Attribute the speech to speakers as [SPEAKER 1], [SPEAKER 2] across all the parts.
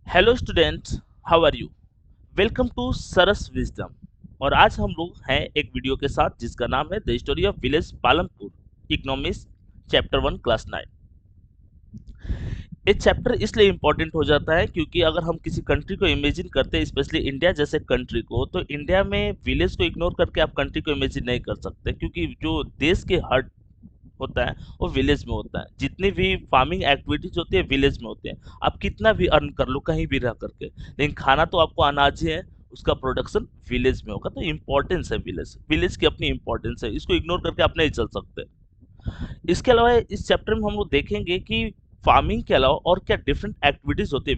[SPEAKER 1] Hello students, how are you. Welcome to Saras Wisdom. और आज हम लोग हैं एक वीडियो के साथ जिसका नाम है the story of village Palampur, economics, chapter 1, class 9। ये चैप्टर इसलिए इंपॉर्टेंट हो जाता है क्योंकि अगर हम किसी कंट्री को इमेजिन करते हैं, स्पेशली इंडिया जैसे कंट्री को, तो इंडिया में विलेज को इग्नोर करके आप कंट्री को इमेजिन नहीं कर सकते, क्योंकि जो देश के हार्ट होता है वो विलेज में होता है। जितनी भी फार्मिंग एक्टिविटीज होती है विलेज में होती है। आप कितना भी अर्न कर लो कहीं भी रह करके, लेकिन खाना तो आपको अनाज ही है, उसका प्रोडक्शन विलेज में होगा। तो इम्पोर्टेंस है विलेज, विलेज की अपनी इम्पोर्टेंस है, इसको इग्नोर करके आप नहीं चल सकते। इसके अलावा इस चैप्टर में हम लोग देखेंगे कि फार्मिंग के अलावा और क्या डिफरेंट एक्टिविटीज होती है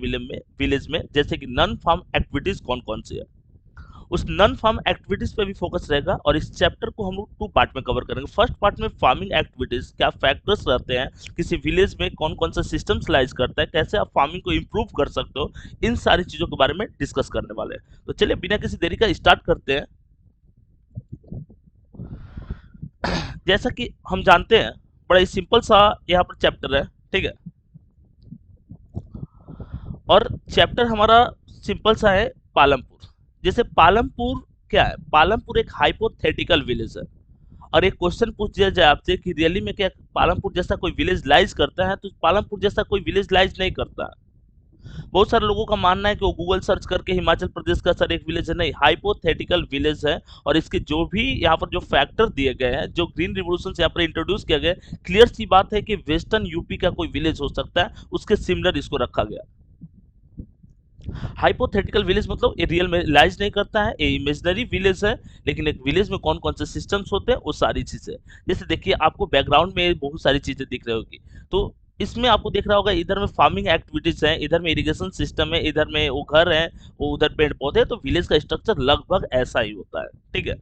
[SPEAKER 1] विलेज में, जैसे कि नॉन फार्म एक्टिविटीज कौन कौन सी है। उस नॉन फार्म एक्टिविटीज पे भी फोकस रहेगा। और इस चैप्टर को हम लोग 2 पार्ट में कवर करेंगे। फर्स्ट पार्ट में फार्मिंग एक्टिविटीज, क्या फैक्टर्स रहते हैं किसी विलेज में, कौन कौन सा सिस्टम्स लाइज करता है, कैसे आप फार्मिंग को इम्प्रूव कर सकते हो, इन सारी चीजों के बारे में डिस्कस करने वाले हैं। तो चलिए बिना किसी देरी का स्टार्ट करते हैं। जैसा कि हम जानते हैं, बड़ा ही सिंपल सा यहाँ पर चैप्टर है, ठीक है। और चैप्टर हमारा सिंपल सा है, पालमपुर। जैसे पालमपुर क्या है, पालमपुर एक हाइपोथेटिकल विलेज है। और एक क्वेश्चन पूछ दिया जाए आपसे कि रियली में क्या पालमपुर जैसा कोई विलेज लाइज करता है, तो पालमपुर जैसा कोई विलेज लाइज नहीं करता है। बहुत सारे लोगों का मानना है कि वो गूगल सर्च करके हिमाचल प्रदेश का सर एक विलेज है, नहीं, हाइपोथेटिकल विलेज है। और इसके जो भी यहाँ पर जो फैक्टर दिए गए हैं, जो ग्रीन रिवोल्यूशन से यहाँ पर इंट्रोड्यूस किया गया, क्लियर सी बात है कि वेस्टर्न यूपी का कोई विलेज हो सकता है, उसके सिमिलर इसको रखा गया। हाइपोथेटिकल विलेज मतलब ये रियल में लाइज नहीं करता है, ये इमेजिनरी विलेज है। लेकिन एक विलेज में कौन कौन से सिस्टम्स होते हैं वो सारी चीजें, जैसे देखिए आपको बैकग्राउंड में बहुत सारी चीजें दिख रही होगी। तो इसमें आपको दिख रहा होगा, इधर में फार्मिंग एक्टिविटीज है, इधर में इरिगेशन सिस्टम है, इधर में वो घर है, वो उधर पेड़ पौधे। तो विलेज का स्ट्रक्चर लगभग ऐसा ही होता है, ठीक है।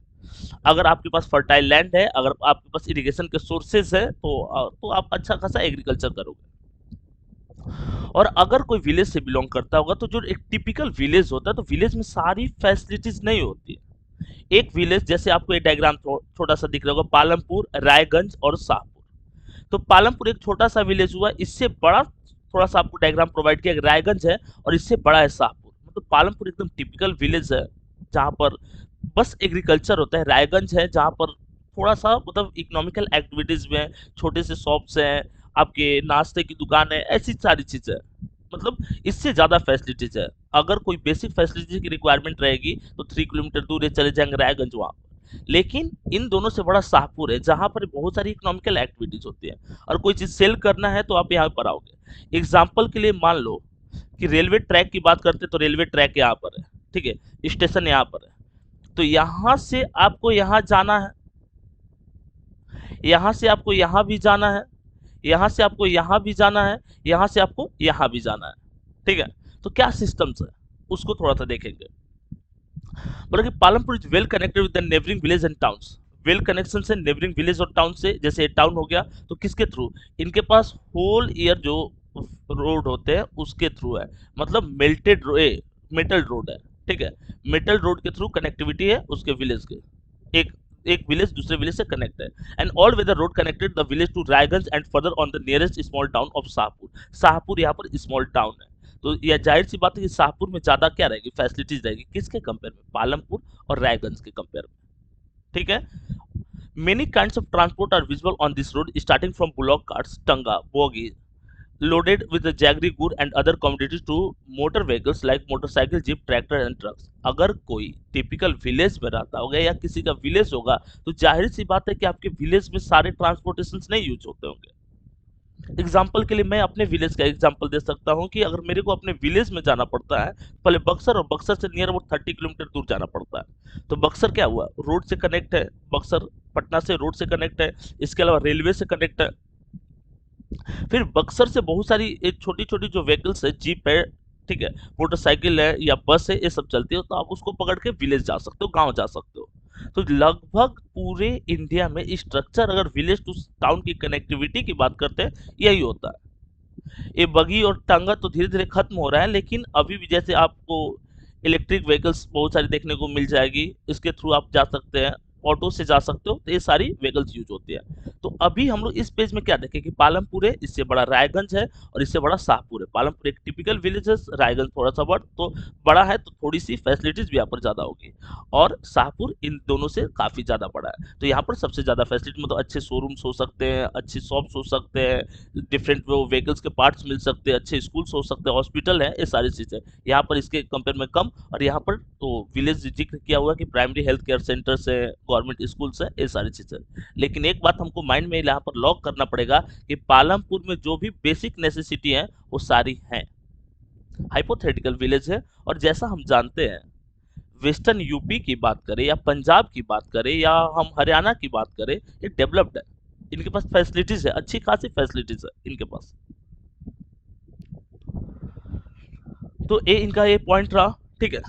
[SPEAKER 1] अगर आपके पास फर्टाइल लैंड है, अगर आपके पास इरिगेशन के सोर्सेज है, तो आप अच्छा खासा एग्रीकल्चर करोगे। और अगर कोई विलेज से बिलोंग करता होगा, तो जो एक टिपिकल विलेज होता है, तो विलेज में सारी फैसिलिटीज नहीं होती है। एक विलेज, जैसे आपको ये डायग्राम छोटा सा दिख रहा होगा, पालमपुर, रायगंज और शाहपुर। तो पालमपुर एक छोटा सा विलेज हुआ, इससे बड़ा थोड़ा सा आपको डायग्राम प्रोवाइड किया, रायगंज है, और इससे बड़ा है शाहपुर। मतलब पालमपुर एकदम टिपिकल विलेज है जहाँ पर बस एग्रीकल्चर होता है। रायगंज है जहाँ पर थोड़ा सा मतलब इकोनॉमिकल एक्टिविटीज में है, छोटे से शॉप्स हैं, आपके नाश्ते की दुकान है, ऐसी सारी चीजें हैं। मतलब इससे ज्यादा फैसिलिटीज है। अगर कोज बेसिक फैसिलिटीज की रिक्वायरमेंट रहेगी तो 3 किलोमीटर दूर ये चले जाएंगे रायगंज वहां पर। लेकिन इन दोनों से बड़ा शाहपुर है जहां पर बहुत सारी इकोनॉमिकल एक्टिविटीज होती है। और कोई चीज सेल करना है तो आप यहाँ पर आओगे। एग्जाम्पल के लिए मान लो कि रेलवे ट्रैक की बात करते, तो रेलवे ट्रैक यहाँ पर है, ठीक है, स्टेशन यहाँ पर है। तो यहाँ से आपको यहाँ जाना है, यहाँ से आपको यहाँ भी जाना है, यहाँ से आपको यहाँ भी जाना है, यहाँ से आपको यहाँ भी जाना है, ठीक है। तो क्या सिस्टम्स है उसको थोड़ा सा देखेंगे। बोला कि Palampur is well connected with the neighbouring village and towns. Well connection से नेबरिंग विलेज और टाउन से, जैसे टाउन हो गया तो किसके थ्रू, इनके पास होल ईयर जो रोड होते हैं उसके थ्रू है। मतलब मेटल रोड है, ठीक है। मेटल रोड के थ्रू कनेक्टिविटी है उसके विलेज के। एक एक विलेज दूसरे विलेज से कनेक्ट है। And all weather road connected the village to Raiganj and further on the nearest small town of Shahpur. Shahpur यहाँ पर स्मॉल टाउन है। तो यह जाहिर सी बात है कि शाहपुर में ज्यादा क्या रहेगी, फैसिलिटीज रहेगी, किसके कंपेयर में, पालमपुर और रायगंज के कंपेयर में, ठीक है। Many kinds of transport are visible on this road, starting from bullock carts, tonga, bogey, loaded with the jaggery good and other commodities to motor vehicles like motorcycle, jeep, tractor and trucks। अगर कोई typical village में रहता होगा या किसी का village होगा, तो जाहिर सी बात है कि आपके विलेज में सारे ट्रांसपोर्टेशन नहीं यूज होते होंगे। एग्जाम्पल के लिए मैं अपने विलेज का एग्जाम्पल दे सकता हूँ कि अगर मेरे को अपने विलेज में जाना पड़ता है, पहले बक्सर, और बक्सर से नियर अबाउट 30 किलोमीटर दूर जाना पड़ता है। तो बक्सर क्या हुआ, रोड से कनेक्ट है, बक्सर पटना से रोड से कनेक्ट है, इसके अलावा रेलवे से कनेक्ट है। फिर बक्सर से बहुत सारी एक छोटी छोटी जो व्हीकल्स है, जीप है, ठीक है, मोटरसाइकिल है या बस है, ये सब चलती है। तो आप उसको पकड़ के विलेज जा सकते हो, गांव जा सकते हो। तो लगभग पूरे इंडिया में स्ट्रक्चर, अगर विलेज टू टाउन की कनेक्टिविटी की बात करते हैं, यही होता है। ये बगी और टांगा तो धीरे धीरे खत्म हो रहा है, लेकिन अभी भी जैसे आपको इलेक्ट्रिक व्हीकल्स बहुत सारी देखने को मिल जाएगी, इसके थ्रू आप जा सकते हैं। ऑटो से जा सकते हो, तो ये सारी व्हीकल्स यूज होती है। तो अभी हम लोग इस पेज में क्या देखें कि पालमपुर है, इससे बड़ा रायगंज है और इससे बड़ा शाहपुर है। पालमपुर एक टिपिकल विलेज है, रायगंज थोड़ा सा बड़ा है, तो थोड़ी सी फैसिलिटीज भी यहाँ पर ज्यादा होगी, और शाहपुर इन दोनों से काफी ज्यादा बड़ा है। तो यहाँ पर सबसे ज्यादा फैसिलिटी मतलब अच्छे शोरूम्स हो सकते हैं, अच्छी शॉप्स हो सकते हैं, डिफरेंट वो व्हीकल्स के पार्ट्स मिल सकते हैं, अच्छे स्कूल्स हो सकते हैं, हॉस्पिटल है, ये सारी चीजें यहाँ पर इसके कंपेयर में कम। और यहाँ पर तो विलेज जिक्र किया हुआ कि प्राइमरी हेल्थ केयर सेंटर्स है, गवर्नमेंट स्कूल्स है, ये सारी चीजें। लेकिन एक बात हमको माइंड में यहाँ पर लॉक करना पड़ेगा कि पालमपुर में जो भी बेसिक नेसेसिटी है वो सारी हैं। हाइपोथेटिकल विलेज है, और जैसा हम जानते हैं वेस्टर्न यूपी की बात करें या पंजाब की बात करें या हम हरियाणा की बात करें, ये डेवलप्ड है, इनके पास फैसिलिटीज है, अच्छी खासी फैसिलिटीज है इनके पास। तो ये इनका ये पॉइंट रहा, ठीक है।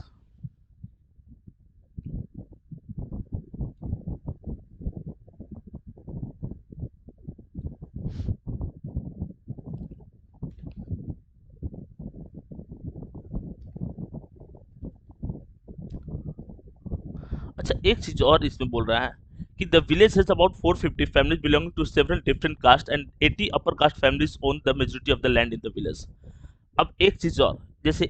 [SPEAKER 1] अच्छा, एक चीज और इसमें बोल रहा है कि the village has about 450 families belonging to several different caste and 80 upper caste families own the majority of the land in the village. अब एक चीज और, जैसे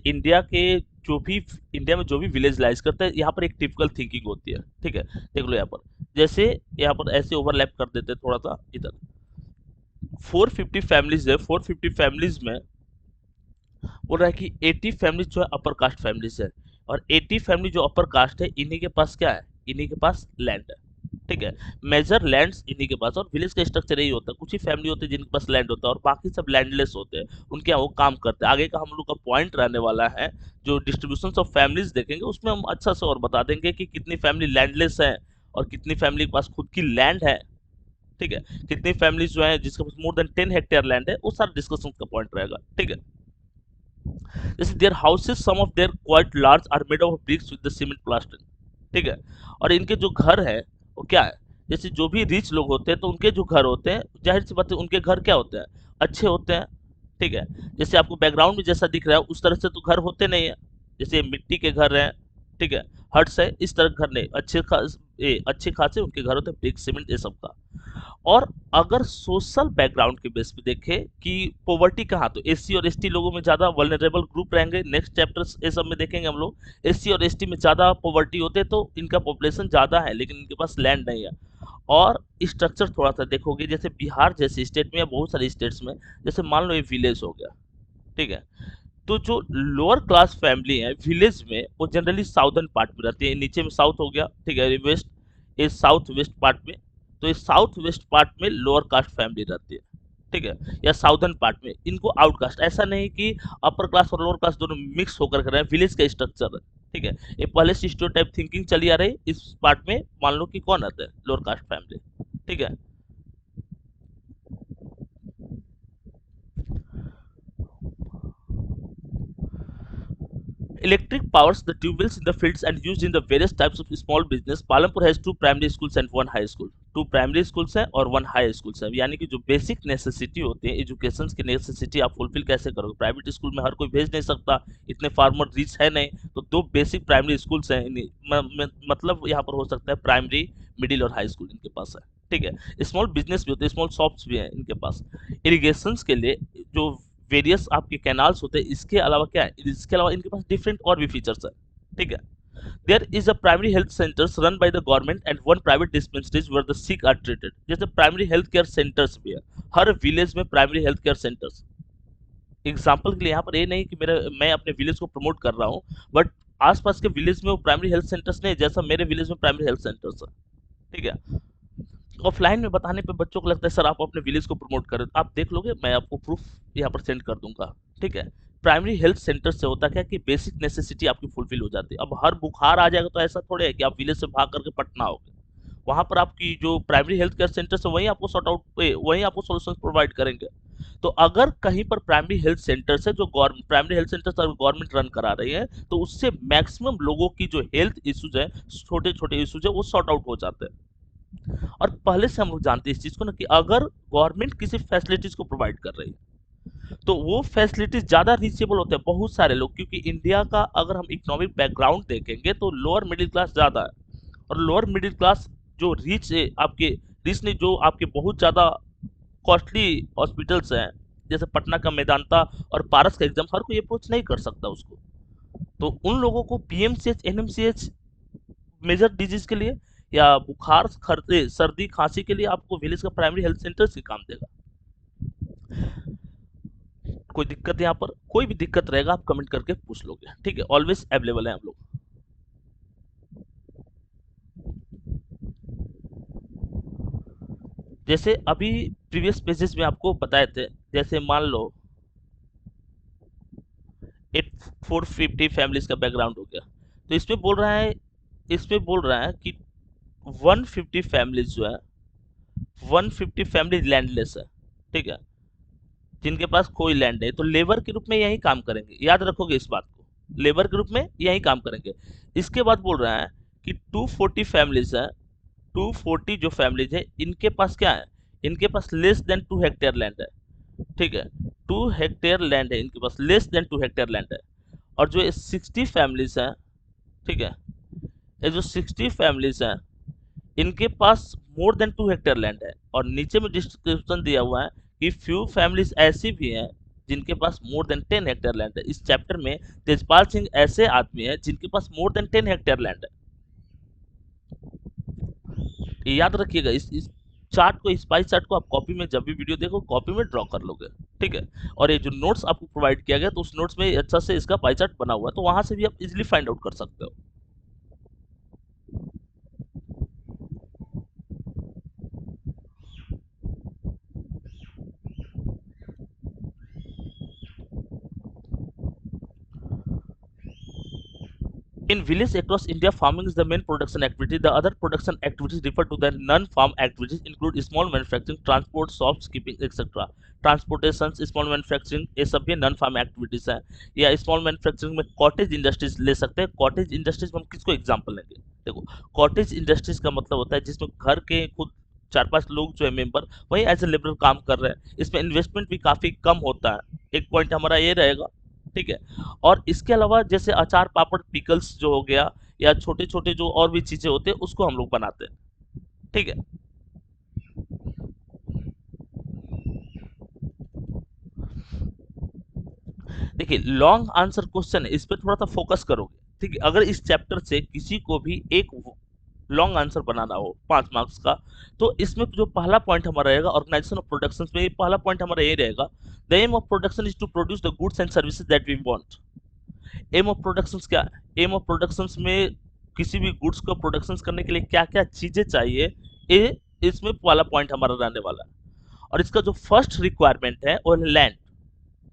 [SPEAKER 1] जो भी इंडिया में जो भी विलेज लाइज करता है, यहाँ पर एक टिपिकल थिंकिंग होती है, ठीक है। देख लो यहाँ पर, जैसे यहाँ पर ऐसे ओवरलैप कर देते हैं थोड़ा सा इधर। 450 फैमिलीज है, 450 फैमिलीज में बोल रहा है कि 80 फैमिली जो है अपर कास्ट फैमिलीज है, और 80 फैमिली जो अपर कास्ट है इन्हीं के पास क्या है, इन्हीं के पास लैंड है, ठीक है। मेजर लैंड्स इन्हीं के पास, और विलेज का स्ट्रक्चर यही होता है, कुछ ही फैमिली होते हैं जिनके पास लैंड होता है और बाकी सब लैंडलेस होते हैं, उनके यहाँ वो काम करते हैं। आगे का हम लोग का पॉइंट रहने वाला है, जो डिस्ट्रीब्यूशन ऑफ फैमिलीज देखेंगे उसमें हम अच्छा से और बता देंगे कि कितनी फैमिली लैंडलेस है और कितनी फैमिली के पास खुद की लैंड है, ठीक है। कितनी फैमिलीज जो है जिसके पास मोर देन 10 हेक्टेयर लैंड है, वो सारा डिस्कशन का पॉइंट रहेगा, ठीक है। जैसे their houses some of their quite large are made of bricks with the cement plastering, ठीक है। और इनके जो घर है वो क्या है, जैसे जो भी रिच लोग होते हैं तो उनके जो घर होते हैं, जाहिर सी बात है उनके घर क्या होते हैं, अच्छे होते हैं, ठीक है। जैसे आपको बैकग्राउंड में जैसा दिख रहा है उस तरह से तो घर होते नहीं है, जैसे मिट्टी के घर हैं, ठीक है, हट्स है, इस तरह के घर नहीं, अच्छे खासे उनके घर होते हैं, ब्रिक सीमेंट ये सब का। और अगर सोशल बैकग्राउंड के बेस पे देखें कि पॉवर्टी कहाँ, तो एससी और एसटी लोगों में ज्यादा वल्नरेबल ग्रुप रहेंगे, नेक्स्ट चैप्टर्स ये सब में देखेंगे हम लोग। एससी और एसटी में ज्यादा पॉवर्टी होते हैं, तो इनका पॉपुलेशन ज्यादा है लेकिन इनके पास लैंड नहीं है। और स्ट्रक्चर थोड़ा सा देखोगे, जैसे बिहार जैसे स्टेट में या बहुत सारे स्टेट्स में, जैसे मान लो ये विलेज हो गया, ठीक है, तो जो लोअर क्लास फैमिली है विलेज में वो जनरली साउदर्न पार्ट में रहती है, नीचे में साउथ हो गया, ठीक है, वेस्ट, ये साउथ वेस्ट पार्ट में। तो ये साउथ वेस्ट पार्ट में लोअर कास्ट फैमिली रहती है, ठीक है, या साउदर्न पार्ट में इनको आउटकास्ट, ऐसा नहीं कि अपर क्लास और लोअर क्लास दोनों मिक्स होकर कर रहे हैं, विलेज का स्ट्रक्चर है, ठीक है। ये पहले से स्टीरियोटाइप थिंकिंग चली आ रही, इस पार्ट में मान लो कि कौन आता है, लोअर कास्ट फैमिली, ठीक है। Electric powers the tube wells in the fields and used in the various types of small business. Palampur has two primary schools and one high school. Two primary schools हैं और one high schools है, यानी कि जो basic necessity होती है education की necessity आप फुलफिल कैसे करोगे, प्राइवेट स्कूल में हर कोई भेज नहीं सकता, इतने फार्मर रिच है नहीं, तो दो बेसिक प्राइमरी स्कूल्स हैं, मतलब यहाँ पर हो सकता है प्राइमरी, मिडिल और हाई स्कूल इनके पास है, ठीक है। स्मॉल बिजनेस भी होते हैं, स्मॉल शॉप्स भी हैं इनके पास। इरिगेशन के लिए जो वेरियस आपके कैनाल्स होते हैं, इसके अलावा क्या है, इसके अलावा इनके पास डिफरेंट और भी फीचर्स है, ठीक है। There is a primary health centers run by the government and one private dispensaries where the sick are treated. जैसे प्राइमरी हेल्थ केयर सेंटर्स भी है, हर विलेज में primary health care centers. Example के लिए यहाँ पर ये नहीं कि मैं अपने विलेज को प्रमोट कर रहा हूँ, बट आसपास के विलेज में वो प्राइमरी हेल्थ सेंटर्स नहीं, जैसा मेरे विलेज में प्राइमरी हेल्थ सेंटर्स है, ठीक है। ऑफलाइन में बताने पे बच्चों को लगता है सर आप अपने विलेज को प्रमोट कर रहे हो, आप देख लोगे, मैं आपको प्रूफ यहाँ पर सेंड कर दूंगा, ठीक है। प्राइमरी हेल्थ सेंटर से होता क्या कि बेसिक नेसेसिटी आपकी फुलफिल हो जाती है। अब हर बुखार आ जाएगा तो ऐसा थोड़े है कि आप विलेज से भाग करके पटना आओगे, वहां पर आपकी जो प्राइमरी हेल्थ केयर सेंटर है वहीं आपको सॉर्ट आउट, वहीं आपको सोल्यूशन प्रोवाइड करेंगे। तो अगर कहीं पर प्राइमरी हेल्थ सेंटर है, जो primary health centre government run करा रही है, तो उससे मैक्सिमम लोगों की जो हेल्थ इश्यूज है, छोटे छोटे इश्यूज है, वो सॉर्ट आउट हो जाते हैं। और पहले से हम लोग जानते हैं इस चीज को ना कि अगर गवर्नमेंट किसी फैसिलिटीज को प्रोवाइड कर रही है तो वो फैसिलिटीज ज्यादा रीचेबल होते हैं बहुत सारे लोग, क्योंकि इंडिया का अगर हम इकोनॉमिक बैकग्राउंड देखेंगे तो लोअर मिडिल क्लास ज्यादा है, और लोअर मिडिल क्लास जो रिच आपके रिच नहीं, जो आपके बहुत ज़्यादा कॉस्टली हॉस्पिटल्स हैं, जैसे पटना का मेदांता और पारस का एग्जाम, हर कोई अप्रोच नहीं कर सकता उसको। तो उन लोगों को पीएमसीएच, एनएमसीएच मेजर डिजीज के लिए या बुखार सर्दी खांसी के लिए आपको विलेज का प्राइमरी हेल्थ सेंटर से काम देगा। कोई दिक्कत यहाँ पर, कोई भी दिक्कत रहेगा आप कमेंट करके पूछ लोगे, ठीक है, ऑलवेज अवेलेबल है हम लोग। जैसे अभी प्रीवियस पेजेस में आपको बताए थे, जैसे मान लो 450 फैमिलीज का बैकग्राउंड हो गया, तो इसमें बोल रहा है, इसमें बोल रहा है कि 150 फैमिलीज जो है, 150 फैमिली लैंडलेस है, ठीक है, जिनके पास कोई लैंड है, तो लेबर के रूप में यही काम करेंगे, याद रखोगे इस बात को, लेबर के रूप में यही काम करेंगे। इसके बाद बोल रहा है कि 240 फैमिलीज है, 240 जो फैमिलीज है इनके पास क्या है, इनके पास लेस देन 2 हेक्टेयर लैंड है, ठीक है, 2 हेक्टेयर लैंड है इनके पास, लेस देन 2 हेक्टेयर लैंड है। और जो 60 फैमिलीज हैं, ठीक है, ये जो 60 फैमिलीज हैं इनके पास मोर देन 2 हेक्टेयर लैंड है। और नीचे में डिस्क्रिप्शन दिया हुआ है कि फ्यू फैमिलीज ऐसी भी हैं जिनके पास मोर देन 10 हेक्टेयर लैंड है। इस चैप्टर में तेजपाल सिंह ऐसे आदमी हैं जिनके पास मोर देन 10 हेक्टेयर लैंड है। ये याद रखिएगा, इस चार्ट को, इस पाई चार्ट को आप कॉपी में जब भी वीडियो देखो कॉपी में ड्रॉ कर लोगे, ठीक है। और ये जो नोट्स आपको प्रोवाइड किया गया तो उस नोट्स में अच्छा से इसका पाई चार्ट बना हुआ है, तो वहां से भी आप इजिली फाइंड आउट कर सकते हो। In villages across India, farming is the main production activity. The other production activities refer to the non-farm activities include small manufacturing, transport, shopkeeping, etc. Transportation, small manufacturing, ये सब भी non farm activities हैं। या small manufacturing में cottage industries ले सकते हैं। Cottage industries में हम किसको एग्जांपल लेंगे? देखो, कॉटेज इंडस्ट्रीज का मतलब होता है जिसमें घर के खुद 4-5 लोग जो है मेंबर वही एज ए लेबर काम कर रहे हैं। इसमें इन्वेस्टमेंट भी काफी कम होता है, एक पॉइंट हमारा ये रहेगा, ठीक है। और इसके अलावा जैसे अचार पापड़ पिकल्स जो हो गया, या छोटे छोटे जो और भी चीजें होते हैं उसको हम लोग बनाते हैं, ठीक है। देखिए, लॉन्ग आंसर क्वेश्चन है, इस पे थोड़ा सा फोकस करोगे, ठीक है। अगर इस चैप्टर से किसी को भी एक लॉन्ग आंसर बनाना हो 5 मार्क्स का, तो इसमें जो पहला पॉइंट हमारा रहेगा ऑर्गेनाइजेशन ऑफ प्रोडक्शन में, पहला पॉइंट हमारा ये रहेगा, the aim of production is to produce the goods and services that we want. Aim of productions क्या है? एम ऑफ प्रोडक्शंस में किसी भी गुड्स को प्रोडक्शन करने के लिए क्या क्या चीजें चाहिए, ये इसमें वाला पॉइंट हमारा रहने वाला है। और इसका जो फर्स्ट रिक्वायरमेंट है वो है लैंड।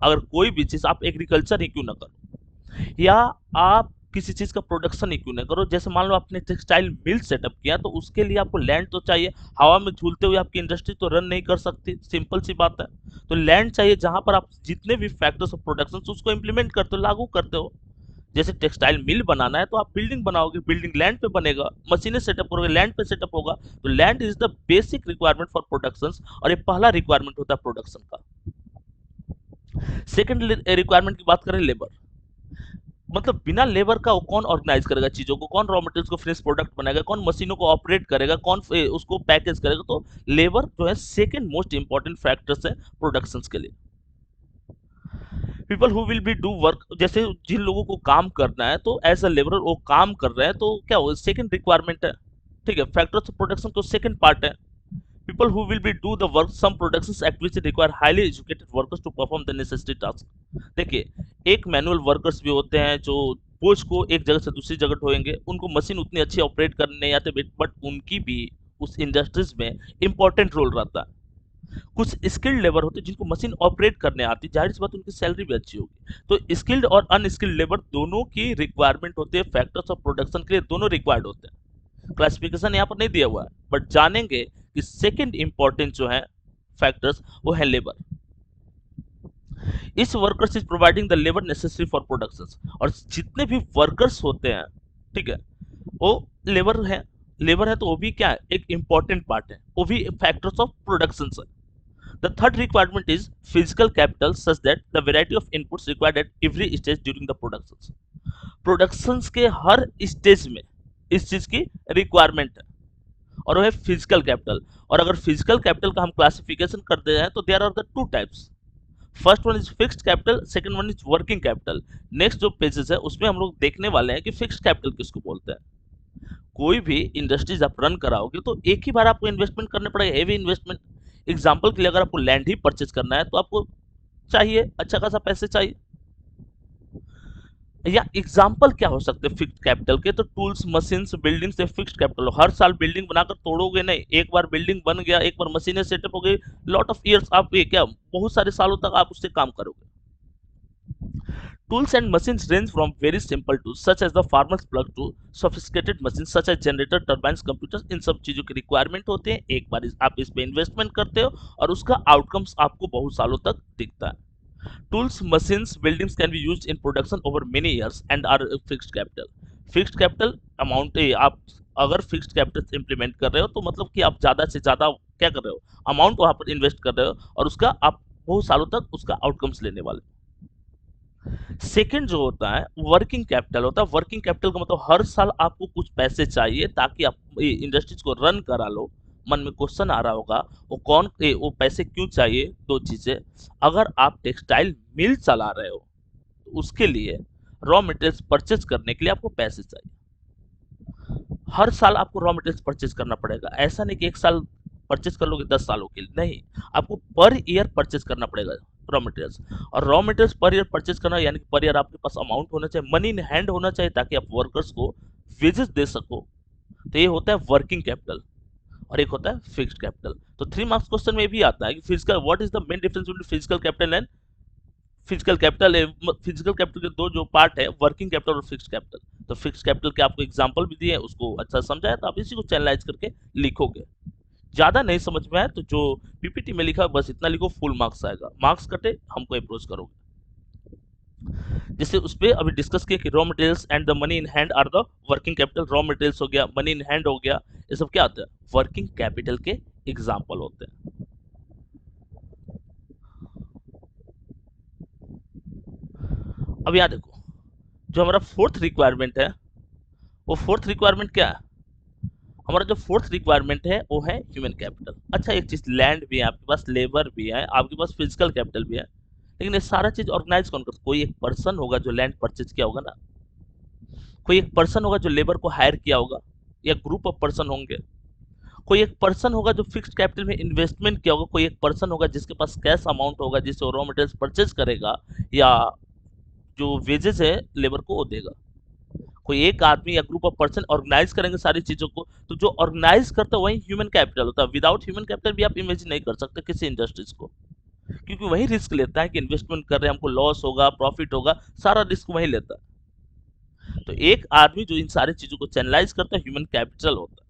[SPEAKER 1] अगर कोई भी चीज आप एग्रीकल्चर ही क्यों ना करो, या आप किसी चीज का प्रोडक्शन ही क्यों ना करो, जैसे मान लो आपने टेक्सटाइल मिल सेटअप किया, तो उसके लिए आपको लैंड तो चाहिए। हवा में झूलते हुए आपकी इंडस्ट्री तो रन नहीं कर सकती, सिंपल सी बात है। तो लैंड चाहिए जहां पर आप जितने भी फैक्टर्स ऑफ प्रोडक्शन उसको इंप्लीमेंट करते हो, लागू करते हो। जैसे टेक्सटाइल मिल बनाना है तो आप बिल्डिंग बनाओगे, बिल्डिंग लैंड पे बनेगा, मशीनें सेटअप करोगे, लैंड पे सेटअप होगा। तो land is the basic requirement for production, और ये पहला रिक्वायरमेंट होता है प्रोडक्शन का। सेकंड रिक्वायरमेंट की बात करें, लेबर। मतलब बिना लेबर का वो कौन ऑर्गेनाइज करेगा चीजों को, कौन रॉ मटेरियल्स को फिनिश प्रोडक्ट बनाएगा, कौन मशीनों को ऑपरेट करेगा, कौन उसको पैकेज करेगा। तो लेबर जो है सेकंड मोस्ट इंपॉर्टेंट फैक्टर्स है प्रोडक्शन के लिए। People who will be do work, जैसे जिन लोगों को काम करना है तो एज अ लेबरर वो काम कर रहे हैं, तो क्या वो सेकंड रिक्वायरमेंट है, ठीक है। फैक्टर्स ऑफ प्रोडक्शन को सेकंड पार्ट है। People who will be do the work, some production activity require highly educated workers to perform the necessary task. देखिए, एक मैनुअल वर्कर्स भी होते हैं जो बोझ को एक जगह से दूसरी जगह ढोएंगे, उनको मशीन उतनी अच्छी ऑपरेट करने नहीं आते, बट उनकी भी उस इंडस्ट्रीज में इंपॉर्टेंट रोल रहता है। कुछ स्किल्ड लेबर होते हैं जिनको मशीन ऑपरेट करने आती है, जाहिर सी बात उनकी सैलरी भी अच्छी होगी। तो स्किल्ड और अनस्किल्ड लेबर दोनों की रिक्वायरमेंट होती है, फैक्टर्स ऑफ प्रोडक्शन के लिए दोनों रिक्वायर्ड होते हैं। क्लासिफिकेशन यहाँ पर नहीं दिया हुआ है, बट जानेंगे कि सेकंड इंपॉर्टेंट जो है फैक्टर्स वो है लेबर। इस workers is providing the labour necessary for production. और जितने भी वर्कर्स होते हैं, ठीक है, वो लेबर है। लेबर है तो वो भी क्या है, एक इंपॉर्टेंट पार्ट है, वो भी फैक्टर्स ऑफ प्रोडक्शन है। The third requirement is physical capital such that the variety of inputs required at every stage during the productions. Productions के हर स्टेज में इस चीज की रिक्वायरमेंट है। और वो है फिजिकल कैपिटल। और अगर फिजिकल कैपिटल का हम क्लासिफिकेशन करते हैं तो there are the two types. First one is fixed capital, second one is working capital. Next जो पेजेस है उसमें हम लोग देखने वाले हैं कि फिक्स्ड कैपिटल किसको बोलते हैं। कोई भी इंडस्ट्रीज आप रन कराओगे तो एक ही बार आपको इन्वेस्टमेंट करने पड़ेगा, हेवी इन्वेस्टमेंट। एग्जांपल के लिए अगर आपको लैंड ही परचेज करना है तो आपको चाहिए अच्छा खासा पैसे चाहिए। या एग्जाम्पल क्या हो सकते हैं फिक्स्ड कैपिटल के, तो टूल्स मशीन्स बिल्डिंग से फिक्स्ड कैपिटल। हर साल बिल्डिंग बनाकर तोड़ोगे नहीं, एक बार बिल्डिंग बन गया, एक बार मशीनें सेटअप हो गई, लॉट ऑफ ईयर्स आप ये क्या बहुत सारे सालों तक आप उससे काम करोगे। Tools and machines range from very simple tools such as the farmer's plug to sophisticated machines such as generator, turbines, computers। इन सब चीजों की रिक्वायरमेंट होते हैं, एक बार आप इस पे इन्वेस्टमेंट करते हो और उसका आउटकम्स आपको बहुत सालों तक दिखता है। Tools, machines, buildings can be used in production over many years and are fixed capital। Fixed capital amount आप अगर फिक्स्ड कैपिटल इंप्लीमेंट कर रहे हो तो मतलब कि आप ज्यादा से ज्यादा क्या कर रहे हो, अमाउंट वहां पर इन्वेस्ट कर रहे हो और उसका आप बहुत सालों तक उसका आउटकम्स लेने वाले हो। सेकंड जो होता है वर्किंग कैपिटल होता है। वर्किंग कैपिटल का मतलब हर साल आपको कुछ पैसे चाहिए ताकि आप इंडस्ट्रीज को रन करा लो। मन में क्वेश्चन आ रहा होगा वो पैसे क्यों चाहिए। दो चीजें, अगर आप टेक्सटाइल मिल चला रहे हो तो उसके लिए रॉ मटेरियल्स परचेज करने के लिए आपको पैसे चाहिए। हर साल आपको रॉ मटेरियल्स परचेज करना पड़ेगा, ऐसा नहीं कि एक साल परचेज कर लोगे 10 सालों के लिए, नहीं, आपको पर ईयर परचेज करना पड़ेगा रॉ मटेरियल्स। और raw materials per year purchase करना यानी कि पर ईयर आपके पास अमाउंट होना चाहिए, मनी इन हैंड होना चाहिए ताकि आप वर्कर्स को वेजेस दे सको। तो ये होता है वर्किंग कैपिटल और एक होता है फिक्स्ड कैपिटल। तो 3 मार्क्स क्वेश्चन में भी आता है कि physical what is the main difference between physical capital and physical capital. Physical capital के दो जो पार्ट है वर्किंग कैपिटल और फिक्स्ड कैपिटल। तो फिक्स्ड कैपिटल के आपको एग्जांपल भी दिए हैं, उसको अच्छा समझाया तो आप इसी को चैनलाइज करके लिखोगे। ज्यादा नहीं समझ में आए तो जो पीपीटी में लिखा है बस इतना लिखो, फुल मार्क्स आएगा। मार्क्स कटे हमको अप्रोच करोगे। जैसे उस पर अभी डिस्कस किया कि raw materials and the money in hand are the working capital. Raw materials हो गया, मनी इन हैंड हो गया, ये सब क्या होता है वर्किंग कैपिटल के एग्जाम्पल होते हैं। अब यहाँ देखो जो हमारा फोर्थ रिक्वायरमेंट है वो फोर्थ रिक्वायरमेंट क्या है, हमारा जो फोर्थ रिक्वायरमेंट है वो है ह्यूमन कैपिटल। अच्छा एक चीज, लैंड भी है आपके पास, लेबर भी है आपके पास, फिजिकल कैपिटल भी है, लेकिन ये सारा चीज ऑर्गेनाइज कौन करता है, कोई एक पर्सन होगा जो लैंड परचेज किया होगा ना, कोई एक पर्सन होगा जो लेबर को हायर किया होगा, या ग्रुप ऑफ पर्सन होंगे। कोई एक पर्सन होगा जो फिक्स्ड कैपिटल में इन्वेस्टमेंट किया होगा, कोई एक पर्सन होगा जिसके पास कैश अमाउंट होगा जिससे वो रॉ मटेरियल्स परचेज करेगा या जो वेजेस है लेबर को वो देगा। कोई एक आदमी या ग्रुप ऑफ पर्सन ऑर्गेनाइज करेंगे सारी चीजों को, तो जो ऑर्गेनाइज करता है वही ह्यूमन कैपिटल होता है। विदाउट ह्यूमन कैपिटल भी आप इमेजिन नहीं कर सकते किसी इंडस्ट्रीज को, क्योंकि वही रिस्क लेता है कि इन्वेस्टमेंट कर रहे हैं हमको लॉस होगा प्रॉफिट होगा, सारा रिस्क वही लेता है। तो एक आदमी जो इन सारी चीजों को चैनलाइज करता है ह्यूमन कैपिटल होता है।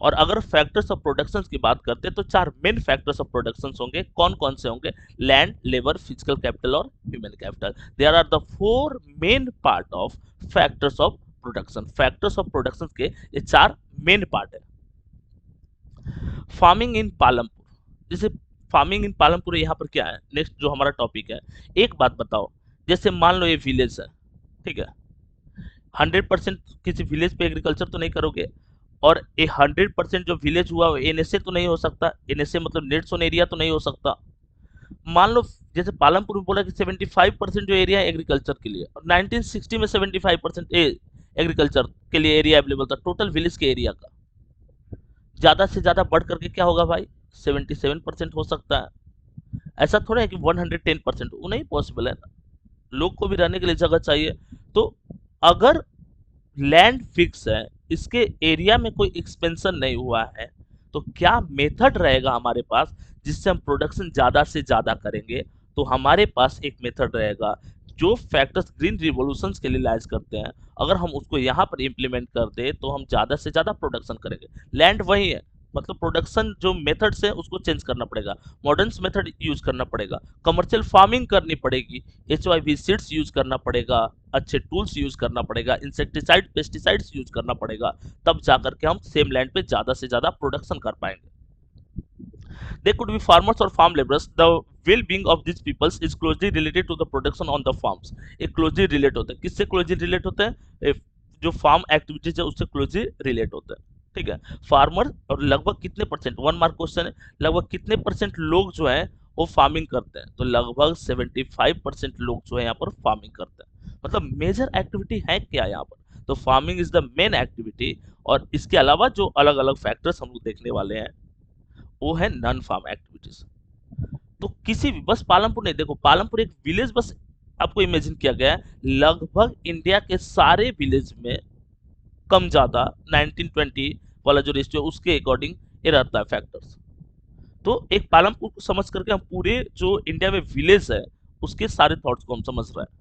[SPEAKER 1] और अगर फैक्टर्स ऑफ प्रोडक्शन की बात करते हैं तो 4 मेन फैक्टर्स ऑफ प्रोडक्शन होंगे। कौन कौन से होंगे, लैंड, लेबर, फिजिकल कैपिटल और human capital. There are the 4 main part of factors of production. Factors of production के ये 4 मेन पार्ट है। फार्मिंग इन पालमपुर, जैसे फार्मिंग इन पालमपुर यहाँ पर क्या है, नेक्स्ट जो हमारा टॉपिक है। एक बात बताओ, जैसे मान लो ये विलेज है, ठीक है, 100% किसी विलेज पे एग्रीकल्चर तो नहीं करोगे, और ये 100% जो विलेज हुआ एनएसए तो नहीं हो सकता, एनएसए मतलब नेट जोन एरिया तो नहीं हो सकता। मान लो जैसे पालमपुर में बोला कि 75% जो एरिया है एग्रीकल्चर के लिए, और 1960 में 75% एग्रीकल्चर के लिए एरिया अवेलेबल था टोटल विलेज के एरिया का। ज्यादा से ज्यादा बढ़ करके क्या होगा भाई, 77% हो सकता है। ऐसा थोड़ा है कि 110%, वो नहीं पॉसिबल है ना, लोग को भी रहने के लिए जगह चाहिए। तो अगर लैंड फिक्स है, इसके एरिया में कोई एक्सपेंशन नहीं हुआ है, तो क्या मेथड रहेगा हमारे पास जिससे हम प्रोडक्शन ज्यादा से ज्यादा करेंगे। तो हमारे पास एक मेथड रहेगा जो फैक्टर्स ग्रीन रिवॉल्यूशन के लिए लाइज करते हैं, अगर हम उसको यहाँ पर इंप्लीमेंट कर दे तो हम ज्यादा से ज्यादा प्रोडक्शन करेंगे। लैंड वही है, मतलब प्रोडक्शन जो मेथड्स है उसको चेंज करना पड़ेगा, मॉडर्न मेथड यूज करना पड़ेगा, कमर्शियल फार्मिंग करनी पड़ेगी, HYV सीड्स यूज करना पड़ेगा, अच्छे टूल्स यूज करना पड़ेगा, इंसेक्टिसाइड पेस्टिसाइड्स यूज करना पड़ेगा, तब जाकर के हम सेम लैंड पे ज्यादा से ज्यादा प्रोडक्शन कर पाएंगे। They could be farmers or farm laborers. The well-being of these peoples is closely related to the production on the farms. एक closely relate होता है, किससे closely relate होता है, जो फार्म एक्टिविटीज है उससे closely relate होता है। ठीक है। फार्मर और लगभग कितने परसेंट, 1 मार्क क्वेश्चन है, लगभग कितने परसेंट लोग जो है वो फार्मिंग करते हैं, तो लगभग 75% लोग जो है यहाँ पर फार्मिंग करते हैं। मतलब मेजर एक्टिविटी है क्या यहाँ पर, तो farming is the main activity. और इसके अलावा जो अलग अलग फैक्टर्स हम लोग देखने वाले हैं वो है नॉन फार्म एक्टिविटीज। तो किसी भी, बस पालमपुर नहीं, देखो पालमपुर एक विलेज बस आपको इमेजिन किया गया है, लगभग इंडिया के सारे विलेज में कम ज्यादा 1920 वाला जो रेशियो उसके अकॉर्डिंग ये रहता है फैक्टर्स। तो एक पालमपुर को समझ करके हम पूरे जो इंडिया में विलेज है उसके सारे थॉट्स को हम समझ रहे हैं।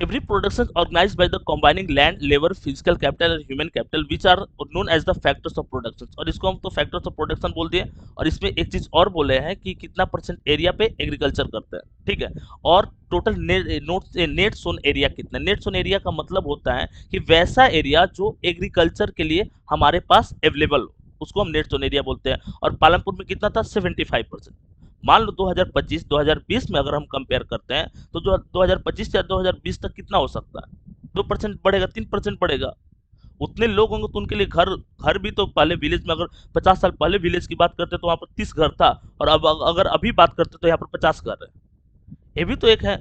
[SPEAKER 1] Every production is organized by the combining land, labor, physical capital and human capital which are known as the factors of production। और इसको हम तो factors of production बोलते हैं। और इसमें एक चीज और बोले हैं कि कितना परसेंट एरिया पे एग्रीकल्चर करते हैं, ठीक है। और टोटल नेट सोन एरिया कितना, नेट सोन एरिया का मतलब होता है कि वैसा एरिया जो एग्रीकल्चर के लिए हमारे पास अवेलेबल हो, उसको हम नेट सोन एरिया बोलते हैं। और पालमपुर में कितना था, 75%। मान लो 2025 2020 में अगर हम कंपेयर करते हैं तो जो 2025 या 2020 तक कितना हो सकता है, 2% बढ़ेगा, 3% बढ़ेगा। उतने लोग होंगे तो उनके लिए घर, घर भी तो पहले विलेज में, अगर 50 साल पहले विलेज की बात करते तो वहां पर 30 घर था, और अब अगर अभी बात करते तो यहाँ पर 50 घर है। ये भी तो एक है,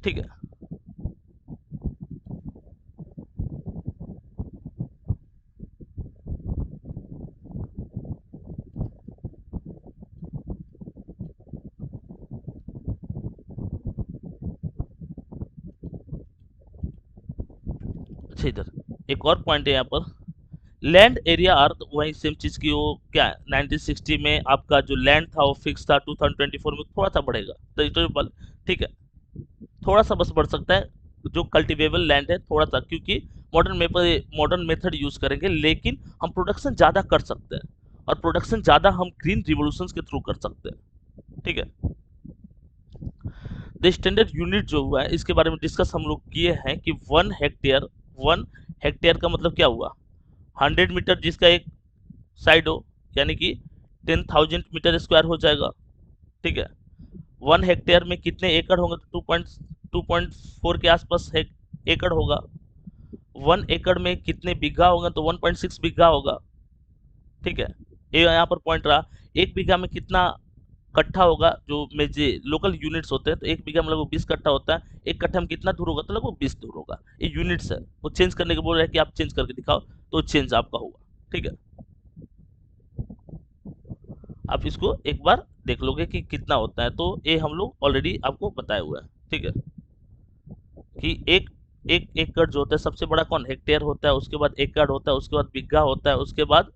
[SPEAKER 1] ठीक है। अच्छा, इधर एक और पॉइंट है यहाँ पर, लैंड एरिया अर्थ वही सेम चीज की, वो क्या है 1960 में आपका जो लैंड था वो फिक्स था, 2024 में थोड़ा सा बढ़ेगा टेरिटोरियल, ठीक है, थोड़ा सा बस बढ़ सकता है जो कल्टीवेबल लैंड है थोड़ा सा, क्योंकि मॉडर्न मेथड यूज करेंगे, लेकिन हम प्रोडक्शन ज्यादा कर सकते हैं। और प्रोडक्शन ज्यादा हम ग्रीन रिवोल्यूशन के थ्रू कर सकते हैं, ठीक है। द स्टैंडर्ड यूनिट जो हुआ है इसके बारे में डिस्कस हम लोग किए हैं कि 1 हेक्टेयर, 1 हेक्टेयर का मतलब क्या हुआ, 100 मीटर जिसका एक साइड हो, यानी कि 10,000 मीटर स्क्वायर हो जाएगा, ठीक है। 1 हेक्टेयर में कितने एकड़ होंगे, तो 2.4 के आसपास एकड़ होगा। 1 एकड़ में कितने बीघा होगा, तो 1.6 बीघा होगा, ठीक है। ये यहाँ पर पॉइंट रहा। 1 बीघा में कितना कट्ठा होगा, जो मेजे लोकल यूनिट्स होते हैं, तो 1 बीघा में लगभग 20 कट्ठा होता है, 1 कट्ठा में कितना दूर होगा, तो लगभग 20 दूर होगा। ये यूनिट्स है, वो चेंज करने के बोल रहे हैं कि आप चेंज करके दिखाओ, तो चेंज आपका होगा, ठीक है। आप इसको एक बार देख लोगे कि कितना होता है, तो ये हम लोग ऑलरेडी आपको बताए हुए हैं, ठीक है। कि एक एक एकड़ जो होता है सबसे बड़ा कौन, हेक्टेयर होता है, उसके बाद एकड़ होता है, उसके बाद बीघा होता है, उसके बाद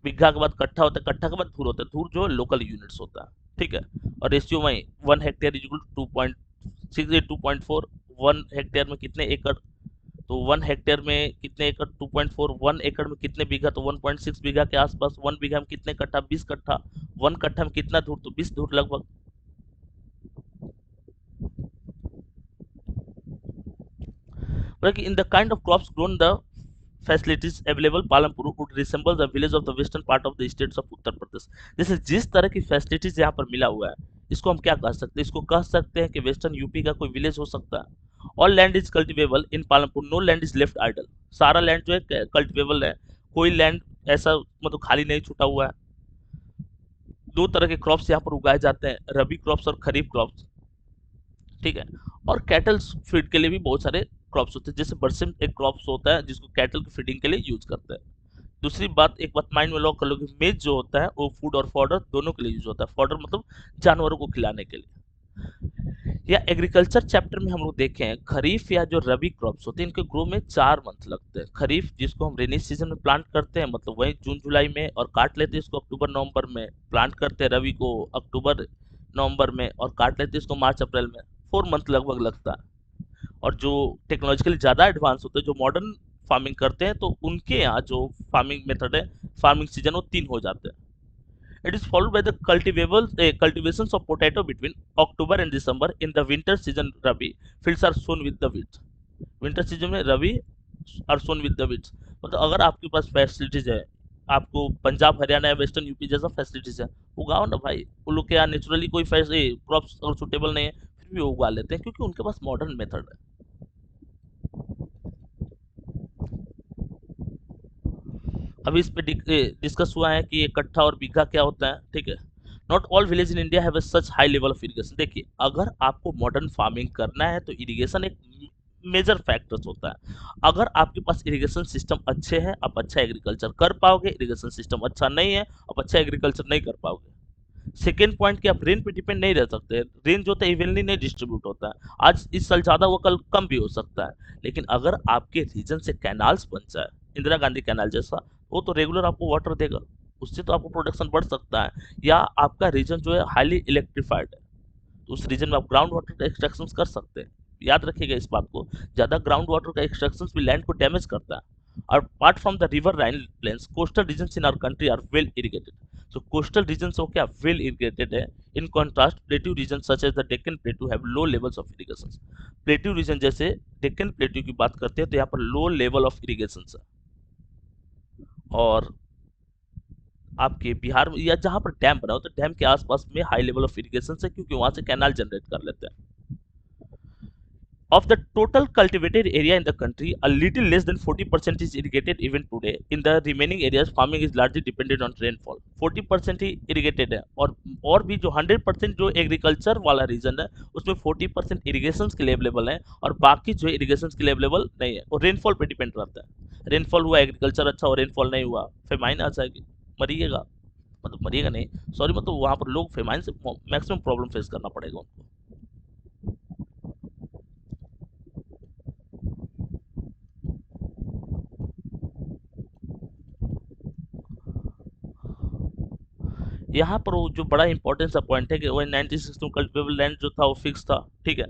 [SPEAKER 1] बीघा के बाद कट्ठा होता है, कट्ठा के बाद धूर होता है, धूर जो लोकल यूनिट्स होता है, ठीक है। और रेशियो वही 1 hectare is equal to 2.6 2.4। 1 hectare में कितने एकड़, तो 1 हेक्टेयर में कितने एकड़, 2.4। 1 एकड़ में कितने बीघा, तो 1.6 बीघा के आसपास। 1 बीघा में कितने कट्ठा, 20 कट्ठा। 1 कट्ठा में कितना धूर, तो 20 धूर लगभग। Like in the kind of crops grown, the facilities available, Palampur would resemble the village of the western part of the states of Uttar Pradesh। जैसे जिस तरह की फैसिलिटीज यहाँ पर मिला हुआ है, इसको हम क्या कह सकते हैं, इसको कह सकते हैं कि वेस्टर्न यूपी का कोई विलेज हो सकता है। All land is cultivable in Palampur, no land is left idle. सारा लैंड जो है कल्टिवेबल है, कोई लैंड ऐसा मतलब खाली नहीं छूटा हुआ है। 2 तरह के क्रॉप्स यहाँ पर उगाए जाते हैं, रबी क्रॉप्स और खरीफ क्रॉप्स, ठीक है। और कैटल फीड के लिए भी बहुत सारे क्रॉप्स होते हैं, जैसे बरसिम एक क्रॉप्स होता है जिसको कैटल की फीडिंग के लिए यूज करते हैं। दूसरी बात, एक बात माइंड में लॉक कर लो कि मेज जो होता है वो फूड और फॉडर दोनों के लिए यूज होता है। फॉडर मतलब जानवरों को खिलाने के लिए। या एग्रीकल्चर चैप्टर में हम लोग देखें हैं, खरीफ या जो रबी क्रॉप्स होते हैं इनके ग्रो में 4 मंथ लगते हैं। खरीफ जिसको हम रेनी सीजन में प्लांट करते हैं, मतलब वही जून जुलाई में, और काट लेते हैं इसको अक्टूबर नवंबर में। प्लांट करते हैं रबी को अक्टूबर नवंबर में, और काट लेते हैं इसको मार्च अप्रैल में। 4 मंथ लगभग लगता है। और जो टेक्नोलॉजिकली ज़्यादा एडवांस होते हैं, जो मॉडर्न फार्मिंग करते हैं, तो उनके यहाँ जो फार्मिंग मेथड है, फार्मिंग सीजन वो 3 हो जाते हैं। It is followed by the cultivations of potato between October and December. In the winter season, Rabi fields are sown with the weeds. Winter season में रबी और सोन विद द weeds। मतलब अगर आपके पास फैसिलिटीज है, आपको पंजाब हरियाणा या वेस्टर्न यूपी जैसा facilities है, उगाओ ना भाई। वो लोग के यहाँ नेचुरली कोई क्रॉप्स अगर सुटेबल नहीं है फिर भी वो उगा लेते हैं क्योंकि उनके पास मॉडर्न मेथड है। अभी इस पे डिस्कस हुआ है कि ये कट्ठा और बीघा क्या होता है, ठीक है। Not all village in India have such high level of irrigation. देखिए, अगर आपको मॉडर्न फार्मिंग करना है तो इरिगेशन एक मेजर फैक्टर्स होता है। अगर आपके पास इरिगेशन सिस्टम अच्छे हैं, आप अच्छा एग्रीकल्चर कर पाओगे। इरिगेशन सिस्टम अच्छा नहीं है, आप अच्छा एग्रीकल्चर नहीं कर पाओगे। सेकेंड पॉइंट कि आप रेन पे डिपेंड नहीं रह सकते। रेन जो होता है इवनली नहीं डिस्ट्रीब्यूट होता है, आज इस साल ज्यादा वो कल कम भी हो सकता है। लेकिन अगर आपके रीजन से कैनाल्स बन जाए, इंदिरा गांधी कैनाल जैसा, वो तो रेगुलर आपको वाटर देगा, उससे तो आपको प्रोडक्शन बढ़ सकता है। या आपका रीजन जो है हाईली इलेक्ट्रिफाइड है, तो उस रीजन में आप ग्राउंड वाटर एक्सट्रैक्शन कर सकते हैं। याद रखिएगा इस बात को, ज्यादा ग्राउंड वाटर का एक्सट्रैक्शन भी लैंड को डैमेज करता है। और apart from the riverine plains, coastal regions in our country are well irrigated. so coastal regions हो क्या well irrigated है। in contrast plateau regions such as the Deccan Plateau have low levels of irrigation। plateau region जैसे Deccan plateau की बात करते हैं तो यहाँ पर लो लेवल ऑफ इरिगेशन है। और आपके बिहार में या जहाँ पर डैम बना हो तो डैम के आसपास में हाई लेवल ऑफ इरिगेशन है क्योंकि वहां से कैनाल जनरेट कर लेते हैं। Of the total cultivated area in the country, a little less than 40% is irrigated even today. In the remaining areas, farming is largely dependent on rainfall. 40% he irrigated है, और भी जो 100% जो एग्रीकल्चर वाला reason है उसमें 40% इरिगेशन के लिए अवेलेबल है और बाकी जो इरिगेशन के लिए अवेलेबल नहीं है। और रेनफॉल पे डिपेंड रहता है। रेनफॉल हुआ एग्रीकल्चर अच्छा, और रेनफॉल नहीं हुआ फेमाइन आ जाएगी, मरिएगा। मतलब मरिएगा नहीं, सॉरी, मतलब वहां पर लोग फेमाइन से मैक्सिमम प्रॉब्लम फेस करना पड़ेगा उनको। यहाँ पर वो जो बड़ा इंपॉर्टेंट सा पॉइंट है कि वो 96 में कल्टिवेबल लैंड जो था वो फिक्स था, ठीक है।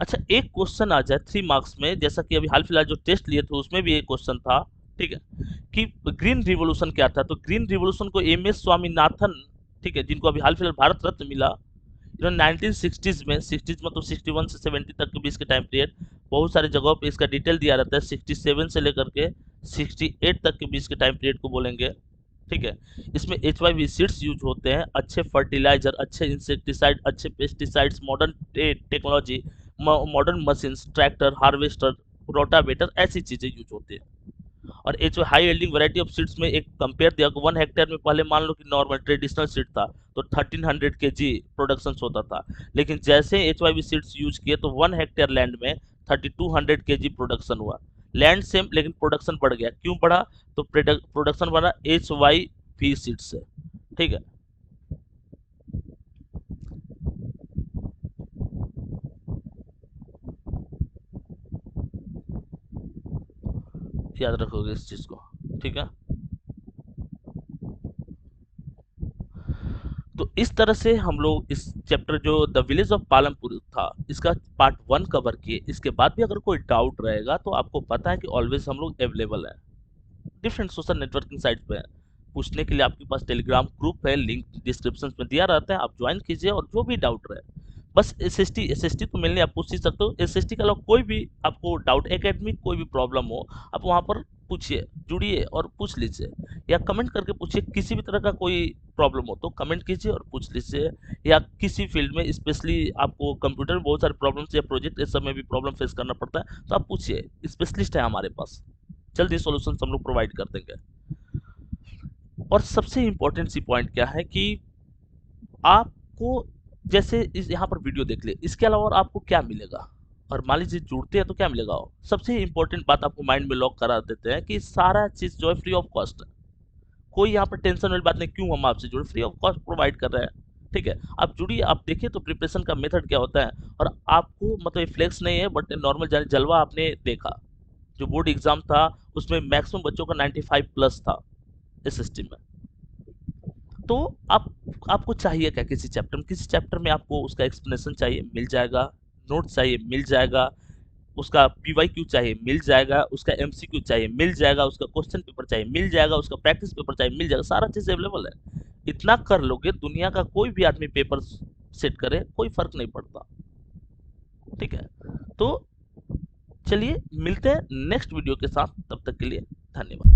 [SPEAKER 1] अच्छा, एक क्वेश्चन आ जाए 3 मार्क्स में, जैसा कि अभी हाल फिलहाल जो टेस्ट लिए थे उसमें भी एक क्वेश्चन था, ठीक है, कि ग्रीन रिवोल्यूशन क्या था। तो ग्रीन रिवोल्यूशन को एम एस स्वामीनाथन, ठीक है, जिनको अभी हाल फिलहाल भारत रत्न मिला, इन्होंने 1960s में, 60s मतलब 61 से 70 तक के बीच के टाइम पीरियड, बहुत सारी जगहों पे इसका डिटेल दिया रहता है। 67 से लेकर के 68 तक के बीच के टाइम पीरियड को बोलेंगे, ठीक है। इसमें HYV सीड्स यूज होते हैं, अच्छे फर्टिलाइजर, अच्छे इंसेक्टिसाइड, अच्छे pesticides, modern technology, modern machine, tractor, harvester, rotavator, ऐसी चीजें यूज होती है। और H high yielding variety of seeds में एक कंपेयर दिया, 1 हेक्टेयर में पहले मान लो कि नॉर्मल ट्रेडिशनल सीड था तो 1300 kg प्रोडक्शन होता था। लेकिन जैसे HYV सीड्स यूज किए तो 1 हेक्टेयर लैंड में 3200 kg प्रोडक्शन हुआ। लैंड सेम लेकिन प्रोडक्शन बढ़ गया। क्यों बढ़ा? तो प्रोडक्शन बढ़ा HYV सीड से, ठीक है। याद रखोगे इस चीज को, ठीक है। तो इस तरह से हम लोग इस चैप्टर जो द विलेज ऑफ पालमपुर था इसका पार्ट 1 कवर किए। इसके बाद भी अगर कोई डाउट रहेगा तो आपको पता है कि ऑलवेज हम लोग अवेलेबल है डिफरेंट सोशल नेटवर्किंग साइट पे। पूछने के लिए आपके पास टेलीग्राम ग्रुप है, लिंक डिस्क्रिप्शन में दिया रहता है, आप ज्वाइन कीजिए और जो भी डाउट रहे। बस एसएसटी तो मिलने आप पूछ ही सकते हो। एसएसटी के अलावा कोई भी आपको डाउट, एकेडमिक कोई भी प्रॉब्लम हो, आप वहाँ पर पूछिए, जुड़िए और पूछ लीजिए, या कमेंट करके पूछिए। किसी भी तरह का कोई प्रॉब्लम हो तो कमेंट कीजिए और पूछ लीजिए। या किसी फील्ड में स्पेशली आपको कंप्यूटर में बहुत सारे प्रॉब्लम्स या प्रोजेक्ट इस सब में भी प्रॉब्लम फेस करना पड़ता है तो आप पूछिए, स्पेशलिस्ट है हमारे पास, जल्दी सॉल्यूशन हम लोग प्रोवाइड कर देंगे। और सबसे इंपॉर्टेंट सी पॉइंट क्या है कि आपको जैसे इस यहाँ पर वीडियो देख ले, इसके अलावा और आपको क्या मिलेगा? और मान लीजिए जुड़ते हैं तो क्या मिलेगा? सबसे इंपॉर्टेंट बात आपको माइंड में लॉक करा देते हैं कि सारा चीज जो है फ्री ऑफ कॉस्ट है। कोई यहाँ पर टेंशन वाली बात नहीं, क्यों हम आपसे जुड़े, फ्री ऑफ कॉस्ट प्रोवाइड कर रहे हैं, ठीक है। आप जुड़िए, आप देखिए तो प्रिपरेशन का मेथड क्या होता है। और आपको मतलब फ्लेक्स नहीं है बट नॉर्मल जलवा आपने देखा, जो बोर्ड एग्जाम था उसमें मैक्सिमम बच्चों का 95 प्लस था इस सिस्टम में। तो आप आपको चाहिए क्या? किसी चैप्टर में आपको उसका एक्सप्लेनेशन चाहिए, मिल जाएगा। नोट चाहिए, मिल जाएगा। उसका PYQ चाहिए, मिल जाएगा। उसका MCQ चाहिए, मिल जाएगा। उसका क्वेश्चन पेपर चाहिए, मिल जाएगा। उसका प्रैक्टिस पेपर चाहिए, मिल जाएगा। सारा चीज अवेलेबल है। इतना कर लोगे, दुनिया का कोई भी आदमी पेपर सेट करे, कोई फर्क नहीं पड़ता, ठीक है। तो चलिए मिलते हैं नेक्स्ट वीडियो के साथ, तब तक के लिए धन्यवाद।